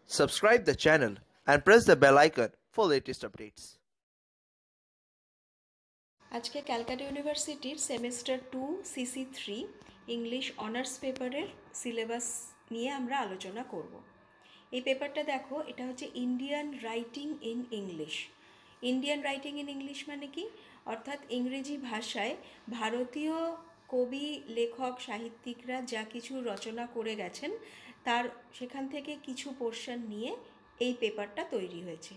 subscribe the channel and press the bell icon for latest updates. আজকে ক্যালকাটা ইউনিভার্সিটির semester 2 CC 3 English honours পেপারের syllabus নিয়ে আমরা আলোচনা করব। এই পেপারটা দেখো, এটা হচ্ছে Indian writing in English. Indian writing in English মানে কি? অর্থাৎ ইংরেজি ভাষায় ভারতীয় কবি, লেখক, সাহিত্যিকরা যা কিছু রচনা করে গেছেন তার সেখান থেকে কিছু পোর্শন নিয়ে এই পেপারটা তৈরি হয়েছে।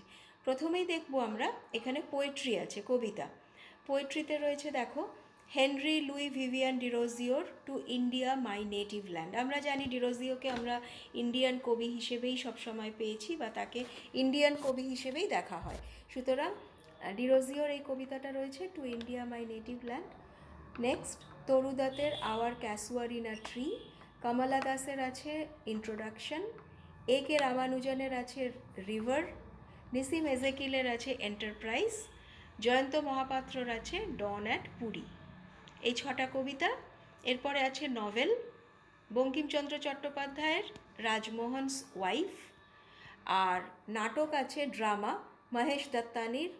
প্রথমেই দেখব আমরা এখানে পোয়েট্রি আছে, কবিতা। পোয়েট্রিতে রয়েছে দেখো, হেনরি লুই ভিভিয়ান ডিরোজিওর to India my native land. আমরা জানি ডিরোজিওকে আমরা ইন্ডিয়ান কবি হিসেবেই সবসময় পেয়েছি বা তাকে ইন্ডিয়ান কবি হিসেবেই দেখা হয়। সুতরাং ডিরোজিওর এই কবিতাটা রয়েছে, to India my native land. Next, তরুদাতের আওয়ার ক্যাসুয়ারিনা ট্রি। কমলা দাসের আছে ইন্ট্রোডাকশন। এ কে রামানুজনের আছে রিভার। নিসিম এজেকিলের আছে এন্টারপ্রাইজ। জয়ন্ত মহাপাত্রর আছে ডন অ্যাট পুরী। এই 6টা কবিতা। এরপরে আছে নভেল, বঙ্কিমচন্দ্র চট্টোপাধ্যায়ের রাজমোহনস ওয়াইফ। আর নাটক আছে ড্রামা, মহেশ দত্তানির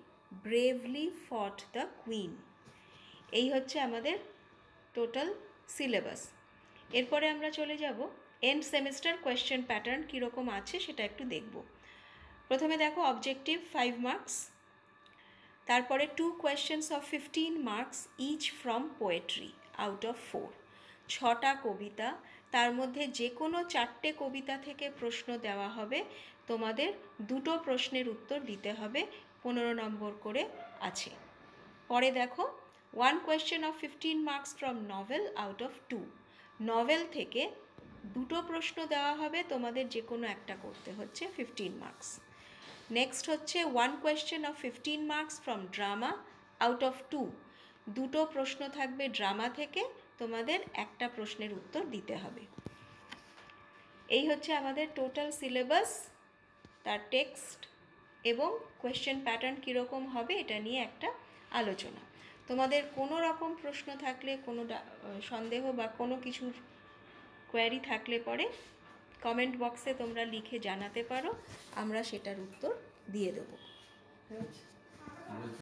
ব্রেভলি ফট দ্য কুইন। এই হচ্ছে আমাদের টোটাল সিলেবাস। এরপরে আমরা চলে যাব এন্ড সেমিস্টার কোয়েশ্চেন প্যাটার্ন কীরকম আছে সেটা একটু দেখব। প্রথমে দেখো অবজেক্টিভ 5 মার্কস, তারপরে 2 questions of 15 marks each from poetry out of 4। 6টা কবিতা, তার মধ্যে যে কোনো 4টে কবিতা থেকে প্রশ্ন দেওয়া হবে, তোমাদের 2টো প্রশ্নের উত্তর দিতে হবে, 15 নম্বর করে আছে। পরে দেখো 1 question of 15 marks from novel out of 2। Novel থেকে 2টো প্রশ্ন দেওয়া হবে, তোমাদের যে কোনো একটা করতে হচ্ছে, 15 মার্কস। নেক্সট হচ্ছে 1 question of 15 marks from drama out of 2। 2টো প্রশ্ন থাকবে ড্রামা থেকে, তোমাদের একটা প্রশ্নের উত্তর দিতে হবে। এই হচ্ছে আমাদের টোটাল সিলেবাস, তার টেক্সট এবং কোয়েশ্চেন প্যাটার্ন কীরকম হবে এটা নিয়ে একটা আলোচনা। তোমাদের কোনো রকম প্রশ্ন থাকলে, কোনো সন্দেহ বা কোনো কিছুর কোয়ারি থাকলে পরে কমেন্ট বক্সে তোমরা লিখে জানাতে পারো, আমরা সেটার উত্তর দিয়ে দেবো।